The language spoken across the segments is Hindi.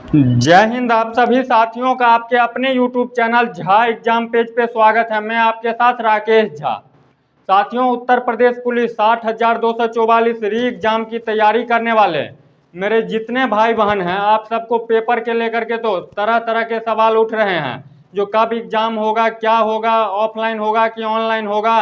जय हिंद। आप सभी साथियों का आपके अपने YouTube channel Jha exam page पे स्वागत है। मैं आपके साथ राकेश झा। साथियों, उत्तर प्रदेश पुलिस 60,244 री एग्जाम की तैयारी करने वाले मेरे जितने भाई बहन हैं, आप सबको पेपर के लेकर के तो तरह तरह के सवाल उठ रहे हैं। जो कब एग्जाम होगा, क्या होगा, ऑफलाइन होगा कि ऑनलाइन होगा,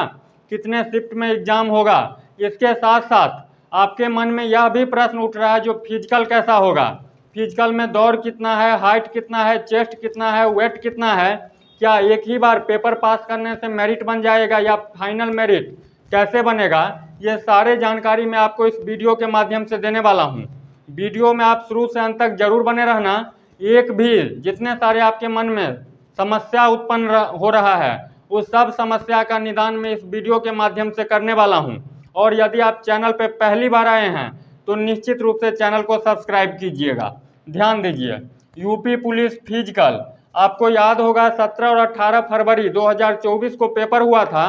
कितने शिफ्ट में एग्जाम होगा। इसके साथ साथ आपके मन में यह भी प्रश्न उठ रहा है जो फिजिकल कैसा होगा, फिजिकल में दौड़ कितना है, हाइट कितना है, चेस्ट कितना है, वेट कितना है, क्या एक ही बार पेपर पास करने से मेरिट बन जाएगा या फाइनल मेरिट कैसे बनेगा, ये सारे जानकारी मैं आपको इस वीडियो के माध्यम से देने वाला हूँ। वीडियो में आप शुरू से अंत तक जरूर बने रहना। एक भी जितने सारे आपके मन में समस्या उत्पन्न हो रहा है उस सब समस्या का निदान मैं इस वीडियो के माध्यम से करने वाला हूँ। और यदि आप चैनल पर पहली बार आए हैं तो निश्चित रूप से चैनल को सब्सक्राइब कीजिएगा। ध्यान दीजिए, यूपी पुलिस फिजिकल, आपको याद होगा 17 और 18 फरवरी 2024 को पेपर हुआ था।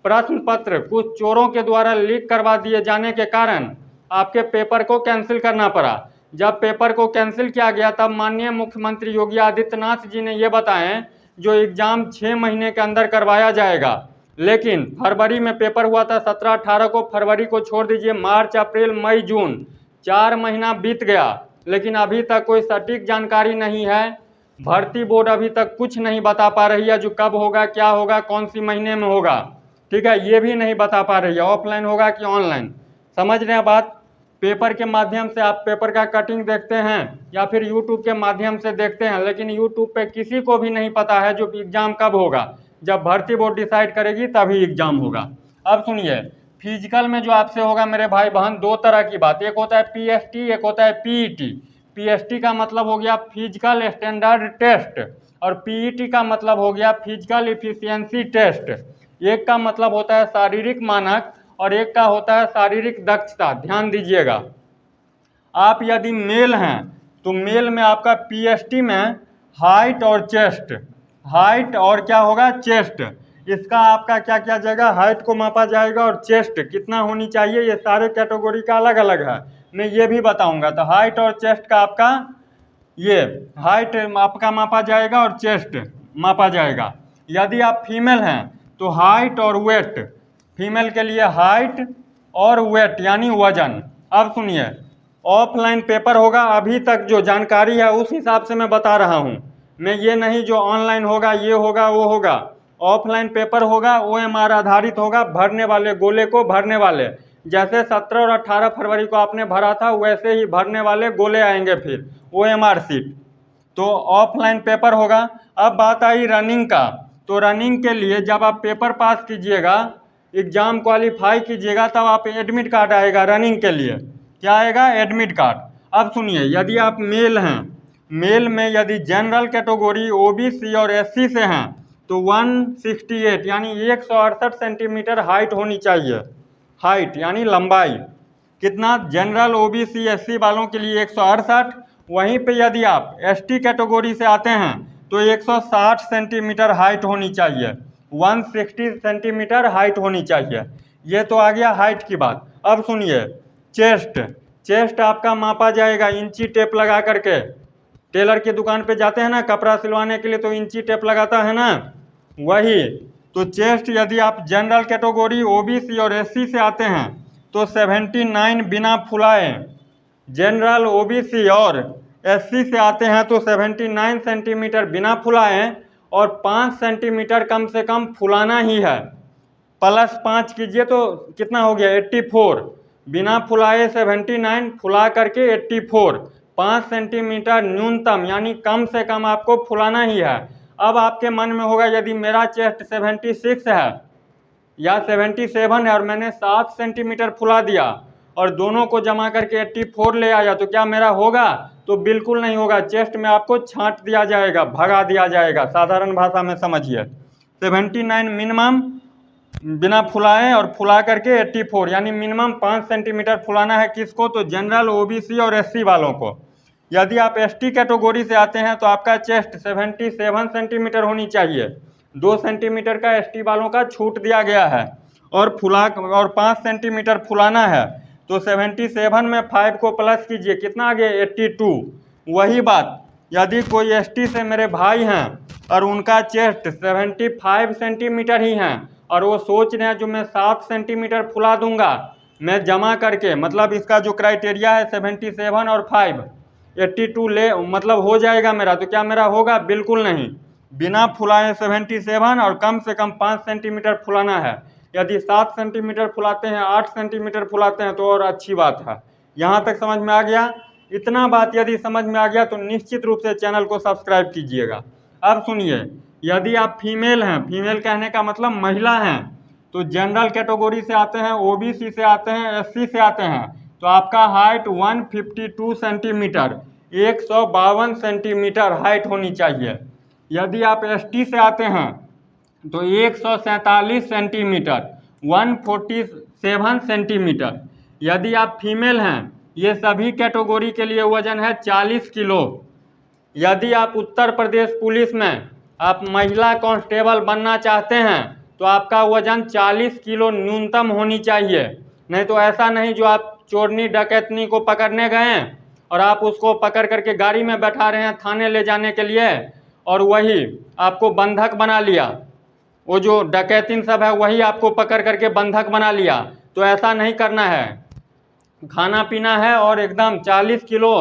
प्रश्न पत्र कुछ चोरों के द्वारा लीक करवा दिए जाने के कारण आपके पेपर को कैंसिल करना पड़ा। जब पेपर को कैंसिल किया गया तब माननीय मुख्यमंत्री योगी आदित्यनाथ जी ने ये बताएं जो एग्जाम 6 महीने के अंदर करवाया जाएगा। लेकिन फरवरी में पेपर हुआ था 17-18 को, फरवरी को छोड़ दीजिए, मार्च, अप्रैल, मई, जून 4 महीना बीत गया, लेकिन अभी तक कोई सटीक जानकारी नहीं है। भर्ती बोर्ड अभी तक कुछ नहीं बता पा रही है जो कब होगा, क्या होगा, कौन सी महीने में होगा, ठीक है, ये भी नहीं बता पा रही है, ऑफलाइन होगा कि ऑनलाइन। समझ रहे हैं बात। पेपर के माध्यम से आप पेपर का कटिंग देखते हैं या फिर यूट्यूब के माध्यम से देखते हैं, लेकिन यूट्यूब पे किसी को भी नहीं पता है जो एग्जाम कब होगा। जब भर्ती बोर्ड डिसाइड करेगी तभी एग्जाम होगा। अब सुनिए, फिजिकल में जो आपसे होगा मेरे भाई बहन, दो तरह की बात, एक होता है पीएसटी, एक होता है पीईटी। पीएसटी का मतलब हो गया फिजिकल स्टैंडर्ड टेस्ट और पीईटी का मतलब हो गया फिजिकल इफिशियंसी टेस्ट। एक का मतलब होता है शारीरिक मानक और एक का होता है शारीरिक दक्षता। ध्यान दीजिएगा, आप यदि मेल हैं तो मेल में आपका पीएसटी में हाइट और चेस्ट, हाइट और क्या होगा, चेस्ट, इसका आपका क्या किया जाएगा, हाइट को मापा जाएगा और चेस्ट कितना होनी चाहिए, ये सारे कैटेगरी का अलग अलग है, मैं ये भी बताऊंगा। तो हाइट और चेस्ट का आपका ये हाइट आपका मापा जाएगा और चेस्ट मापा जाएगा। यदि आप फीमेल हैं तो हाइट और वेट, फीमेल के लिए हाइट और वेट यानी वजन। अब सुनिए, ऑफलाइन पेपर होगा, अभी तक जो जानकारी है उस हिसाब से मैं बता रहा हूँ, मैं ये नहीं जो ऑनलाइन होगा ये होगा वो होगा। ऑफलाइन पेपर होगा, ओएमआर आधारित होगा, भरने वाले गोले को भरने वाले, जैसे 17 और 18 फरवरी को आपने भरा था वैसे ही भरने वाले गोले आएंगे, फिर ओएमआर सीट। तो ऑफलाइन पेपर होगा। अब बात आई रनिंग का, तो रनिंग के लिए जब आप पेपर पास कीजिएगा, एग्जाम क्वालिफाई कीजिएगा, तब आप एडमिट कार्ड आएगा रनिंग के लिए। क्या आएगा, एडमिट कार्ड। अब सुनिए, यदि आप मेल हैं, मेल में यदि जनरल कैटेगरी ओबीसी और एससी से हैं तो 168 यानी 168 सेंटीमीटर हाइट होनी चाहिए। हाइट यानी लंबाई कितना, जनरल ओबीसी एससी वालों के लिए 168। वहीं पे यदि आप एसटी कैटेगरी से आते हैं तो 160 सेंटीमीटर हाइट होनी चाहिए, 160 सेंटीमीटर हाइट होनी चाहिए। ये तो आ गया हाइट की बात। अब सुनिए, चेस्ट, चेस्ट आपका मापा जाएगा इंची टेप लगा करके। टेलर की दुकान पे जाते हैं ना कपड़ा सिलवाने के लिए तो इंची टेप लगाता है ना, वही। तो चेस्ट यदि आप जनरल कैटेगरी ओबीसी और एससी से आते हैं तो 79 बिना फुलाए, जनरल ओबीसी और एससी से आते हैं तो 79 सेंटीमीटर बिना फुलाए और 5 सेंटीमीटर कम से कम फुलाना ही है। प्लस 5 कीजिए तो कितना हो गया, 84। बिना फुलाए 79, फुला करके 84, 5 सेंटीमीटर न्यूनतम यानी कम से कम आपको फुलाना ही है। अब आपके मन में होगा यदि मेरा चेस्ट 76 है या 77 है और मैंने 7 सेंटीमीटर फुला दिया और दोनों को जमा करके 84 ले आया तो क्या मेरा होगा, तो बिल्कुल नहीं होगा। चेस्ट में आपको छांट दिया जाएगा, भगा दिया जाएगा, साधारण भाषा में समझिए। 79 मिनिमम बिना फुलाए और फुला करके 84 यानी मिनिमम 5 सेंटीमीटर फुलाना है। किसको, तो जनरल ओबीसी और एससी वालों को। यदि आप एसटी कैटेगरी से आते हैं तो आपका चेस्ट 77 सेंटीमीटर होनी चाहिए, 2 सेंटीमीटर का एसटी वालों का छूट दिया गया है और 5 सेंटीमीटर फुलाना है। तो 77 में 5 को प्लस कीजिए, कितना आ गया, 82। वही बात यदि कोई एसटी से मेरे भाई हैं और उनका चेस्ट 75 सेंटीमीटर ही है और वो सोच रहे हैं जो मैं 7 सेंटीमीटर फुला दूंगा मैं जमा करके, मतलब इसका जो क्राइटेरिया है 77 और 5 82 ले मतलब हो जाएगा मेरा, तो क्या मेरा होगा? बिल्कुल नहीं। बिना फुलाए 77 और कम से कम 5 सेंटीमीटर फुलाना है। यदि 7 सेंटीमीटर फुलाते हैं, 8 सेंटीमीटर फुलाते हैं तो और अच्छी बात है। यहाँ तक समझ में आ गया? इतना बात यदि समझ में आ गया तो निश्चित रूप से चैनल को सब्सक्राइब कीजिएगा। अब सुनिए, यदि आप फीमेल हैं, फीमेल कहने का मतलब महिला हैं, तो जनरल कैटेगरी से आते हैं, ओबीसी से आते हैं, एससी से आते हैं, तो आपका हाइट 152 सेंटीमीटर 152 सेंटीमीटर हाइट होनी चाहिए। यदि आप एसटी से आते हैं तो 147 सेंटीमीटर 147 सेंटीमीटर। यदि आप फीमेल हैं, ये सभी कैटेगरी के लिए वजन है 40 किलो। यदि आप उत्तर प्रदेश पुलिस में आप महिला कांस्टेबल बनना चाहते हैं तो आपका वजन 40 किलो न्यूनतम होनी चाहिए। नहीं तो ऐसा नहीं जो आप चोरनी डकैतनी को पकड़ने गए और आप उसको पकड़ करके गाड़ी में बैठा रहे हैं थाने ले जाने के लिए और वही आपको बंधक बना लिया, वो जो डकैतिन सब है वही आपको पकड़ करके बंधक बना लिया। तो ऐसा नहीं करना है, खाना पीना है और एकदम 40 किलो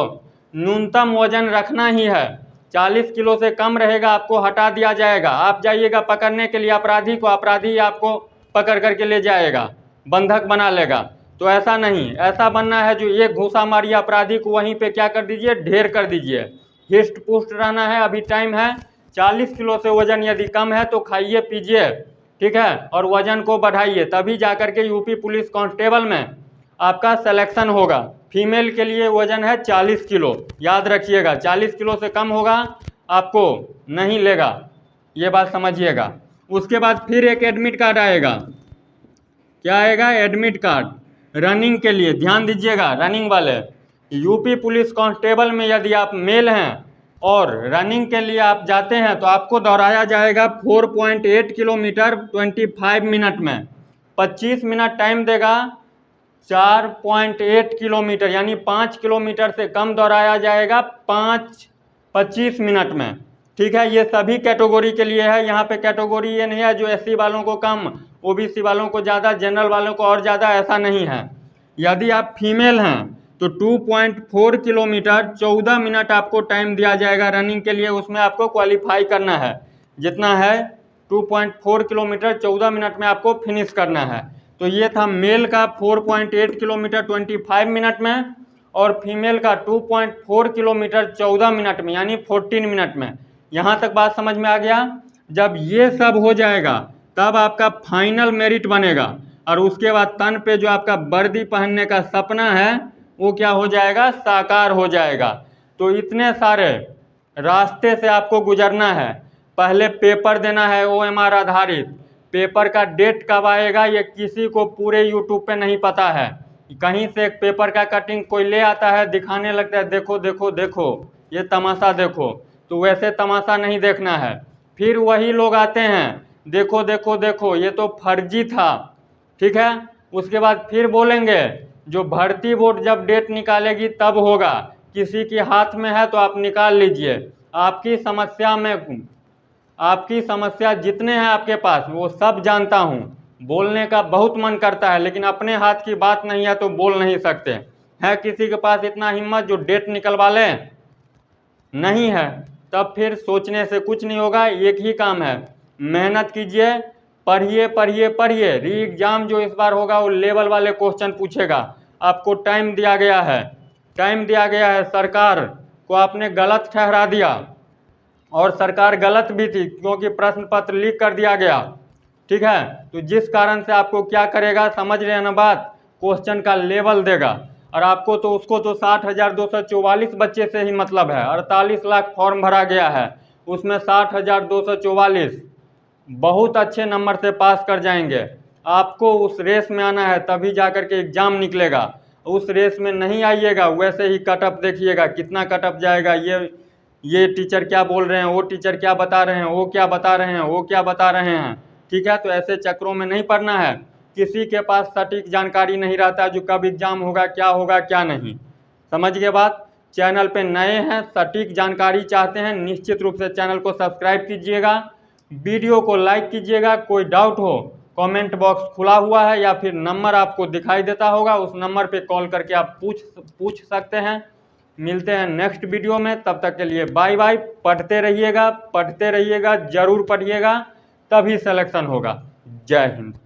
न्यूनतम वजन रखना ही है। 40 किलो से कम रहेगा आपको हटा दिया जाएगा। आप जाइएगा पकड़ने के लिए अपराधी को, अपराधी आपको पकड़ करके ले जाएगा, बंधक बना लेगा। तो ऐसा नहीं, ऐसा बनना है जो एक घूसा मारिए अपराधी को वहीं पे क्या कर दीजिए, ढेर कर दीजिए। हिस्ट पुष्ट रहना है। अभी टाइम है, 40 किलो से वजन यदि कम है तो खाइए पीजिए, ठीक है, और वजन को बढ़ाइए, तभी जाकर के यूपी पुलिस कांस्टेबल में आपका सिलेक्शन होगा। फीमेल के लिए वजन है 40 किलो, याद रखिएगा। 40 किलो से कम होगा आपको नहीं लेगा, ये बात समझिएगा। उसके बाद फिर एक एडमिट कार्ड आएगा। क्या आएगा? एडमिट कार्ड रनिंग के लिए। ध्यान दीजिएगा, रनिंग वाले यूपी पुलिस कांस्टेबल में यदि आप मेल हैं और रनिंग के लिए आप जाते हैं तो आपको दौड़ाया जाएगा 4.8 किलोमीटर 25 मिनट में। 25 मिनट टाइम देगा, 4.8 किलोमीटर यानी 5 किलोमीटर से कम दौड़ाया जाएगा 25 मिनट में, ठीक है। ये सभी कैटेगरी के लिए है। यहाँ पे कैटेगरी ये नहीं है जो एससी वालों को कम, ओबीसी वालों को ज़्यादा, जनरल वालों को और ज़्यादा, ऐसा नहीं है। यदि आप फीमेल हैं तो 2.4 किलोमीटर 14 मिनट आपको टाइम दिया जाएगा रनिंग के लिए। उसमें आपको क्वालिफाई करना है, जितना है 2.4 किलोमीटर 14 मिनट में आपको फिनिश करना है। तो ये था मेल का 4.8 किलोमीटर 25 मिनट में और फीमेल का 2.4 किलोमीटर 14 मिनट में यानी 14 मिनट में। यहाँ तक बात समझ में आ गया? जब ये सब हो जाएगा तब आपका फाइनल मेरिट बनेगा और उसके बाद तन पे जो आपका वर्दी पहनने का सपना है वो क्या हो जाएगा? साकार हो जाएगा। तो इतने सारे रास्ते से आपको गुजरना है। पहले पेपर देना है OMR आधारित। पेपर का डेट कब आएगा ये किसी को पूरे यूट्यूब पे नहीं पता है। कहीं से एक पेपर का कटिंग कोई ले आता है, दिखाने लगता है, देखो देखो देखो ये तमाशा देखो। तो वैसे तमाशा नहीं देखना है। फिर वही लोग आते हैं, देखो देखो देखो ये तो फर्जी था, ठीक है। उसके बाद फिर बोलेंगे जो भर्ती बोर्ड जब डेट निकालेगी तब होगा, किसी के हाथ में है तो आप निकाल लीजिए। आपकी समस्या में, आपकी समस्या जितने हैं आपके पास वो सब जानता हूँ। बोलने का बहुत मन करता है लेकिन अपने हाथ की बात नहीं है तो बोल नहीं सकते। है किसी के पास इतना हिम्मत जो डेट निकलवा ले? नहीं है। तब फिर सोचने से कुछ नहीं होगा। एक ही काम है, मेहनत कीजिए, पढ़िए पढ़िए पढ़िए। री एग्जाम जो इस बार होगा वो लेवल वाले क्वेश्चन पूछेगा। आपको टाइम दिया गया है, टाइम दिया गया है। सरकार को आपने गलत ठहरा दिया और सरकार गलत भी थी क्योंकि प्रश्न पत्र लीक कर दिया गया, ठीक है। तो जिस कारण से आपको क्या करेगा, समझ रहे हैं ना बात, क्वेश्चन का लेवल देगा। और आपको तो उसको तो 60,244 बच्चे से ही मतलब है। 48 लाख फॉर्म भरा गया है, उसमें 60,244 बहुत अच्छे नंबर से पास कर जाएंगे। आपको उस रेस में आना है तभी जाकर के एग्ज़ाम निकलेगा। उस रेस में नहीं आइएगा वैसे ही कटअप देखिएगा कितना कटअप जाएगा। ये टीचर क्या बोल रहे हैं, वो टीचर क्या बता रहे हैं, वो क्या बता रहे हैं, वो क्या बता रहे हैं, ठीक है। तो ऐसे चक्रों में नहीं पड़ना है। किसी के पास सटीक जानकारी नहीं रहता जो कब एग्ज़ाम होगा, क्या होगा क्या नहीं। समझ गए बात? चैनल पे नए हैं, सटीक जानकारी चाहते हैं, निश्चित रूप से चैनल को सब्सक्राइब कीजिएगा, वीडियो को लाइक कीजिएगा। कोई डाउट हो कमेंट बॉक्स खुला हुआ है या फिर नंबर आपको दिखाई देता होगा, उस नंबर पे कॉल करके आप पूछ सकते हैं। मिलते हैं नेक्स्ट वीडियो में, तब तक के लिए बाय बाय। पढ़ते रहिएगा, ज़रूर पढ़िएगा, तभी सिलेक्शन होगा। जय हिंद।